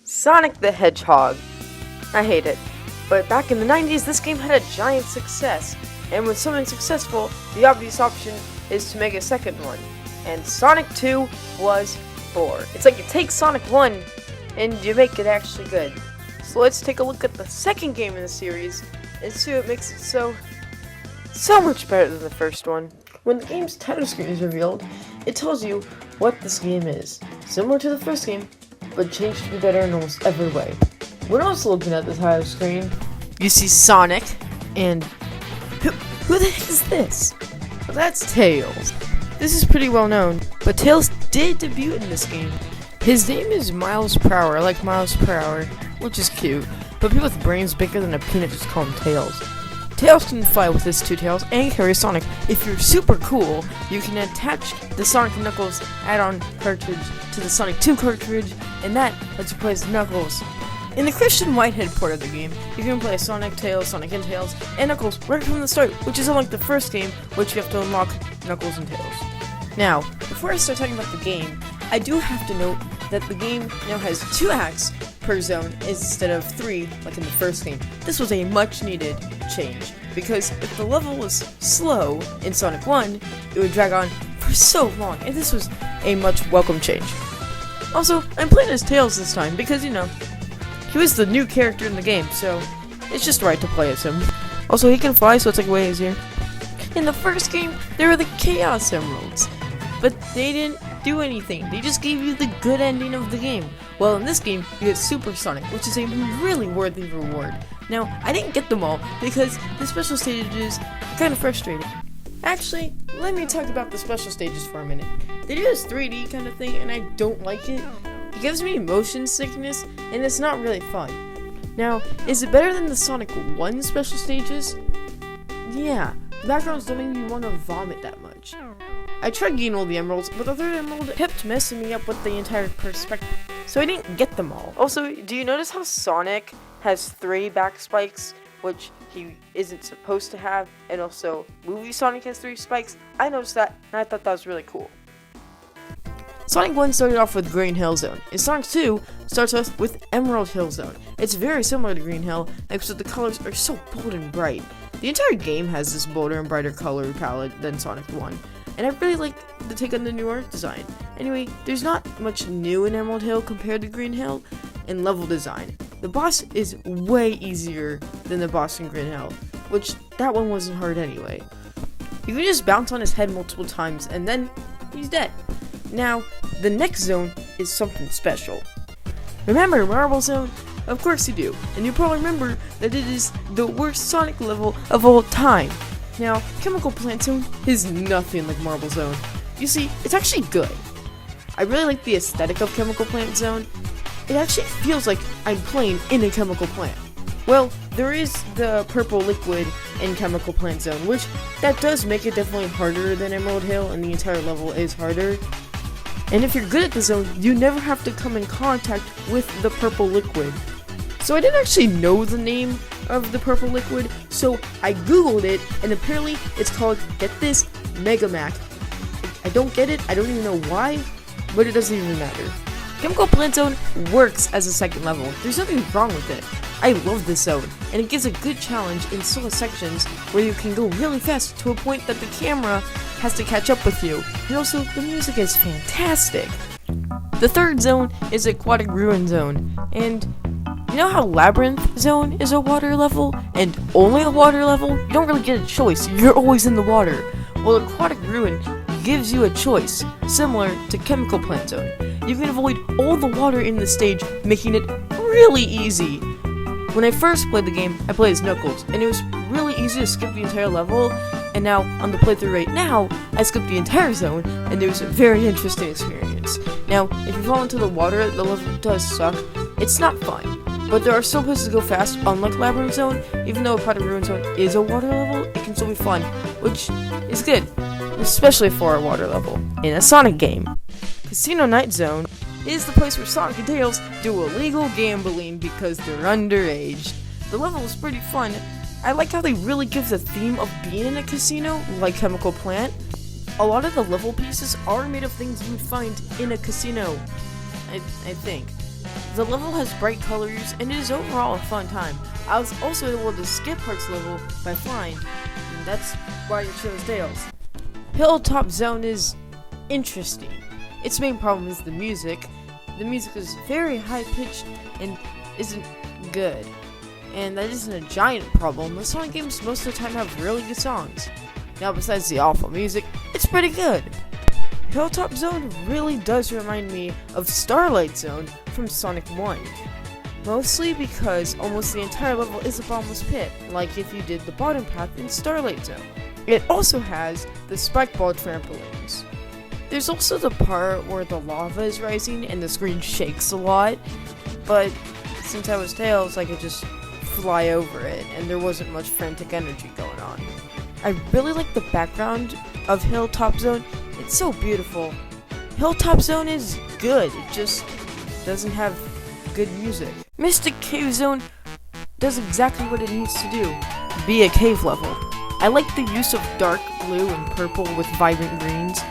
Sonic the Hedgehog. I hate it. But back in the 90s, this game had a giant success. And when something successful, the obvious option is to make a second one. And Sonic 2 was 4. It's like you take Sonic 1 and you make it actually good. So let's take a look at the second game in the series and see what makes it so much better than the first one. When the game's title screen is revealed, it tells you what this game is. Similar to the first game, but changed to be better in almost every way. When also looking at the title screen, you see Sonic, and who the heck is this? Well, that's Tails. This is pretty well known, but Tails did debut in this game. His name is Miles per Hour, like Miles per Hour, which is cute, but people with brains bigger than a peanut just call him Tails. Tails can fly with his two tails and carry Sonic. If you're super cool, you can attach the Sonic & Knuckles add-on cartridge to the Sonic 2 cartridge, and that lets you play as Knuckles. In the Christian Whitehead port of the game, you can play Sonic, Tails, Sonic and Tails, and Knuckles right from the start, which is unlike the first game, which you have to unlock Knuckles and Tails. Now, before I start talking about the game, I do have to note that the game now has 2 acts per zone instead of 3 like in the first game. This was a much needed change, because if the level was slow in Sonic 1, it would drag on for so long, and this was a much welcome change. Also, I'm playing as Tails this time because, you know, he was the new character in the game, so it's just right to play as him. Also, he can fly, so it's like way easier. In the first game, there were the Chaos Emeralds, but they didn't do anything. They just gave you the good ending of the game. Well, in this game, you get Super Sonic, which is a really worthy reward. Now, I didn't get them all because the special stages are kind of frustrating. Actually, let me talk about the special stages for a minute. They do this 3D kind of thing, and I don't like it. It gives me motion sickness, and it's not really fun. Now, is it better than the Sonic 1 special stages? Yeah, the backgrounds don't make me want to vomit that much. I tried getting all the emeralds, but the third emerald kept messing me up with the entire perspective, so I didn't get them all. Also, do you notice how Sonic has 3 back spikes, which he isn't supposed to have, and also Movie Sonic has 3 spikes? I noticed that, and I thought that was really cool. Sonic 1 started off with Green Hill Zone, and Sonic 2 starts off with Emerald Hill Zone. It's very similar to Green Hill, except the colors are so bold and bright. The entire game has this bolder and brighter color palette than Sonic 1. And I really like the take on the new art design. Anyway, there's not much new in Emerald Hill compared to Green Hill in level design. The boss is way easier than the boss in Green Hill, which that one wasn't hard anyway. You can just bounce on his head multiple times and then he's dead. Now, the next zone is something special. Remember Marble Zone? Of course you do, and you probably remember that it is the worst Sonic level of all time. Now, Chemical Plant Zone is nothing like Marble Zone. You see, it's actually good. I really like the aesthetic of Chemical Plant Zone. It actually feels like I'm playing in a chemical plant. Well, there is the purple liquid in Chemical Plant Zone, which that does make it definitely harder than Emerald Hill, and the entire level is harder. And if you're good at the zone, you never have to come in contact with the purple liquid. So I didn't actually know the name of the purple liquid, so I googled it, and apparently it's called, get this, Megamac. I don't get it, I don't even know why, but it doesn't even matter. Chemical Plant Zone works as a second level. There's nothing wrong with it. I love this zone, and it gives a good challenge in solo sections where you can go really fast to a point that the camera has to catch up with you. And also, the music is fantastic. The third zone is Aquatic Ruin Zone, and you know how Labyrinth Zone is a water level, and only a water level? You don't really get a choice, you're always in the water. Well, Aquatic Ruin gives you a choice, similar to Chemical Plant Zone. You can avoid all the water in the stage, making it really easy. When I first played the game, I played as Knuckles, and it was really easy to skip the entire level, and now, on the playthrough right now, I skipped the entire zone, and it was a very interesting experience. Now, if you fall into the water, the level does suck. It's not fun. But there are still places to go fast, unlike Labyrinth Zone. Even though Aquatic Ruin Zone is a water level, it can still be fun, which is good, especially for a water level in a Sonic game. Casino Night Zone is the place where Sonic and Tails do illegal gambling because they're underage. The level is pretty fun. I like how they really give the theme of being in a casino, like Chemical Plant. A lot of the level pieces are made of things you would find in a casino, I think. The level has bright colors and it is overall a fun time. I was also able to skip parts level by flying, and that's why I chose Tails. Hilltop Zone is interesting. Its main problem is the music. The music is very high-pitched and isn't good. And that isn't a giant problem. The Sonic games most of the time have really good songs. Now, besides the awful music, it's pretty good. Hilltop Zone really does remind me of Starlight Zone from Sonic 1. Mostly because almost the entire level is a bottomless pit, like if you did the bottom path in Starlight Zone. It also has the spike ball trampolines. There's also the part where the lava is rising and the screen shakes a lot, but since I was Tails, I could just fly over it, and there wasn't much frantic energy going on. I really like the background of Hilltop Zone. It's so beautiful. Hilltop Zone is good, it just doesn't have good music. Mystic Cave Zone does exactly what it needs to do, be a cave level. I like the use of dark blue and purple with vibrant greens.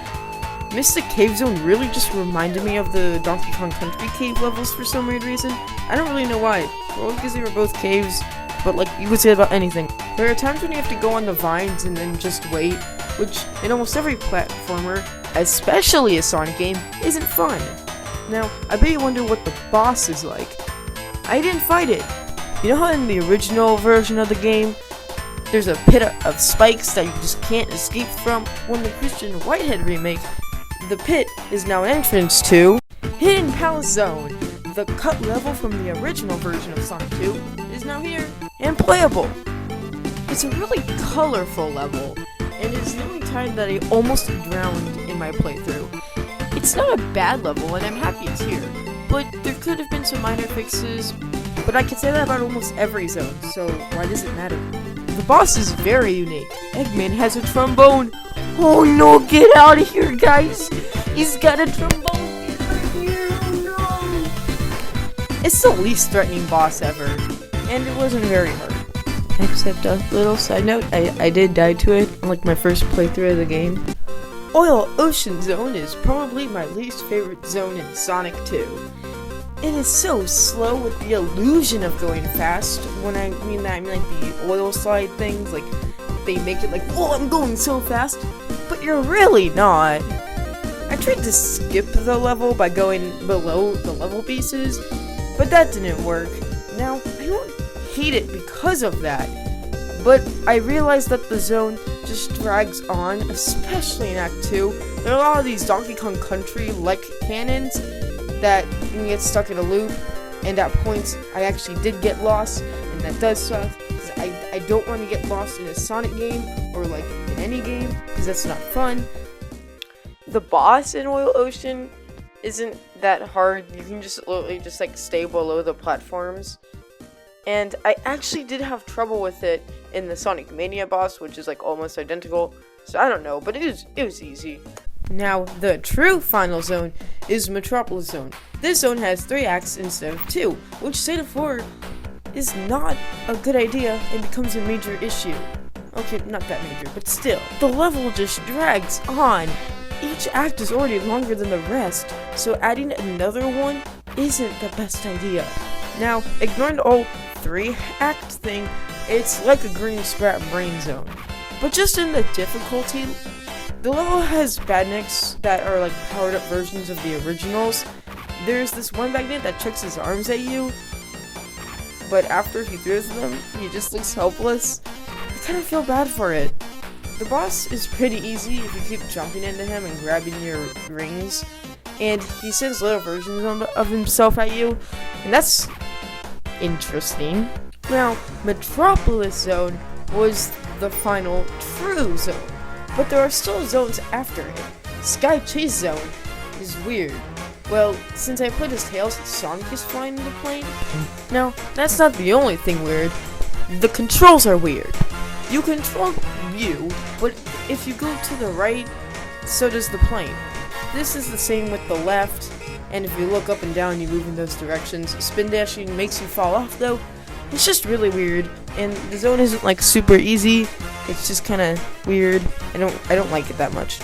Mystic Cave Zone really just reminded me of the Donkey Kong Country cave levels for some weird reason. I don't really know why. Well, because they were both caves, but like, you could say about anything. There are times when you have to go on the vines and then just wait, which in almost every platformer, especially a Sonic game, isn't fun. Now, I bet you wonder what the boss is like. I didn't fight it. You know how in the original version of the game, there's a pit of spikes that you just can't escape from? Well, in the Christian Whitehead remake, the pit is now an entrance to Hidden Palace Zone. The cut level from the original version of Sonic 2 is now here and playable. It's a really colorful level, and it's the only time that I almost drowned in my playthrough. It's not a bad level, and I'm happy it's here, but there could have been some minor fixes, but I could say that about almost every zone, so why does it matter? The boss is very unique. Eggman has a trombone. Oh no, get out of here, guys! He's got a trombone right here, oh no! It's the least threatening boss ever, and it wasn't very hard. Except a little side note, I did die to it on like my first playthrough of the game. Oil Ocean Zone is probably my least favorite zone in Sonic 2. It is so slow with the illusion of going fast. When I mean that, I mean like the oil slide things, like they make it like, oh, I'm going so fast, but you're really not. I tried to skip the level by going below the level pieces, but that didn't work. Now, I don't hate it because of that, but I realized that the zone just drags on, especially in Act 2. There are a lot of these Donkey Kong Country-like cannons that you can get stuck in a loop, and at points I actually did get lost, and that does suck, because I don't want to get lost in a Sonic game, or like in any game, because that's not fun. The boss in Oil Ocean isn't that hard. You can just literally just like stay below the platforms. And I actually did have trouble with it in the Sonic Mania boss, which is like almost identical. So I don't know, but it was easy. Now, the true final zone is Metropolis Zone. This zone has 3 acts instead of 2, which State of 4 is not a good idea and becomes a major issue. Okay, not that major, but still. The level just drags on. Each act is already longer than the rest, so adding another one isn't the best idea. Now, ignoring the whole 3-act thing, it's like a green sprat brain zone. But just in the difficulty, the level has badniks that are like powered up versions of the originals. There's this one magnet that chucks his arms at you, but after he throws them, he just looks helpless. I kind of feel bad for it. The boss is pretty easy if you keep jumping into him and grabbing your rings, and he sends little versions of himself at you, and that's interesting. Now, Metropolis Zone was the final true zone, but there are still zones after it. Sky Chase Zone is weird. Well, since I played as Tails, Sonic is flying in the plane. Now, that's not the only thing weird. The controls are weird. You control you, but if you go to the right, so does the plane. This is the same with the left, and if you look up and down, you move in those directions. Spin dashing makes you fall off, though. It's just really weird, and the zone isn't like super easy. It's just kind of weird. I don't like it that much.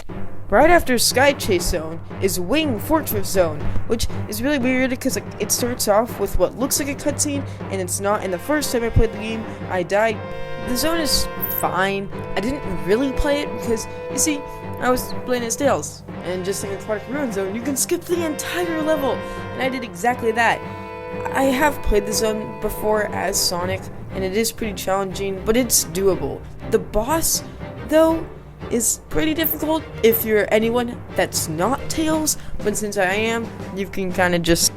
right after Sky Chase Zone is Wing Fortress Zone, which is really weird because it starts off with what looks like a cutscene and it's not. And the first time I played the game, I died. The zone is fine. I didn't really play it because, you see, I was playing as Tails, and just like Aquatic Ruin Zone, you can skip the entire level, and I did exactly that. I have played the zone before as Sonic, and it is pretty challenging, but it's doable. The boss, though, is pretty difficult if you're anyone that's not Tails, but since I am, you can kind of just...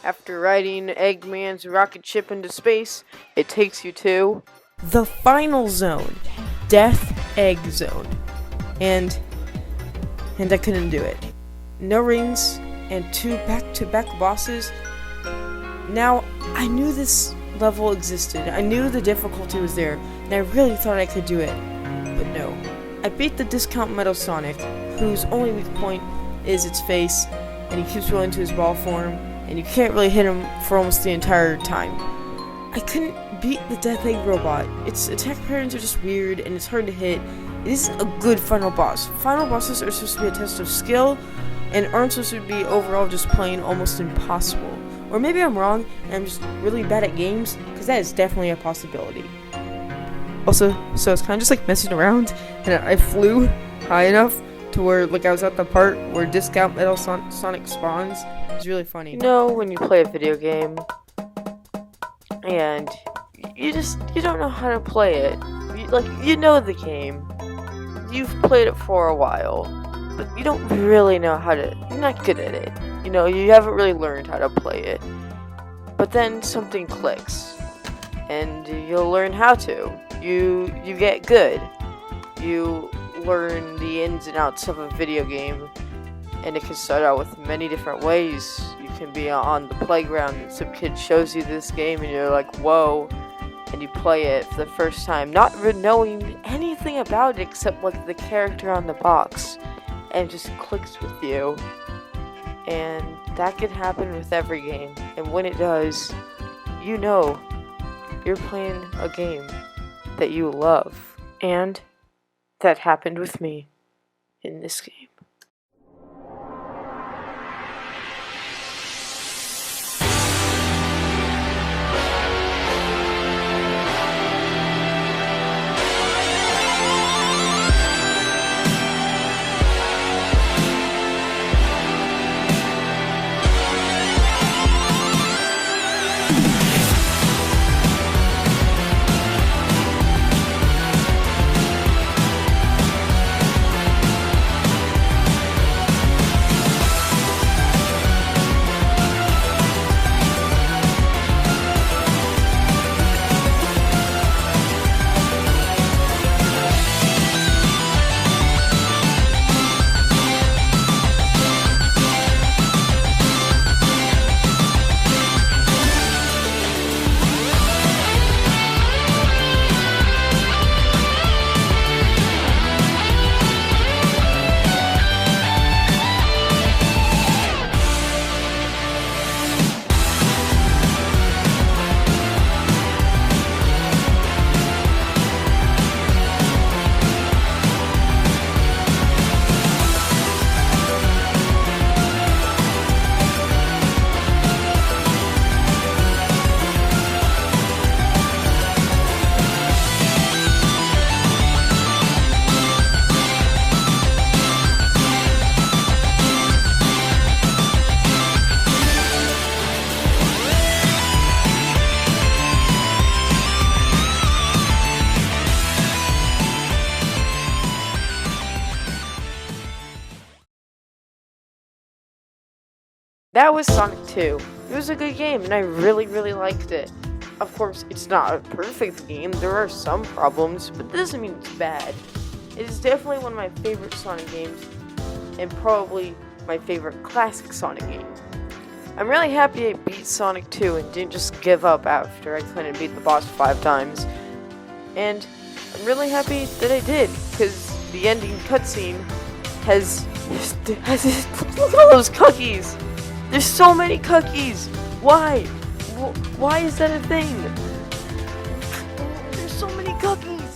After riding Eggman's rocket ship into space, it takes you to the final zone, Death Egg Zone. And I couldn't do it. No rings and 2 back-to-back bosses. Now, I knew this level existed. I knew the difficulty was there, and I really thought I could do it. But no. I beat the Discount Metal Sonic, whose only weak point is its face, and he keeps rolling to his ball form, and you can't really hit him for almost the entire time. I couldn't beat the Death Egg robot. Its attack patterns are just weird, and it's hard to hit. It isn't a good final boss. Final bosses are supposed to be a test of skill, and aren't supposed to be overall just plain almost impossible. Or maybe I'm wrong, and I'm just really bad at games, because that is definitely a possibility. Also, so it's kind of just like messing around, and I flew high enough to where, like, I was at the part where Discount Metal Sonic spawns. It's really funny. You know, when you play a video game, and you don't know how to play it. You know the game. You've played it for a while, but you don't really know how to, you're not good at it. You know, you haven't really learned how to play it. But then something clicks, and you'll learn how to. You get good. You learn the ins and outs of a video game, and it can start out with many different ways. You can be on the playground and some kid shows you this game and you're like, whoa, and you play it for the first time, not knowing anything about it except like the character on the box, and it just clicks with you. And that can happen with every game, and when it does, you know you're playing a game that you love. And that happened with me in this game. That was Sonic 2. It was a good game, and I really, really liked it. Of course, it's not a perfect game. There are some problems, but that doesn't mean it's bad. It is definitely one of my favorite Sonic games, and probably my favorite classic Sonic game. I'm really happy I beat Sonic 2 and didn't just give up after I couldn't beat the boss 5 times. And I'm really happy that I did, because the ending cutscene has look at all those cookies! There's so many cookies! Why? Why is that a thing? There's so many cookies!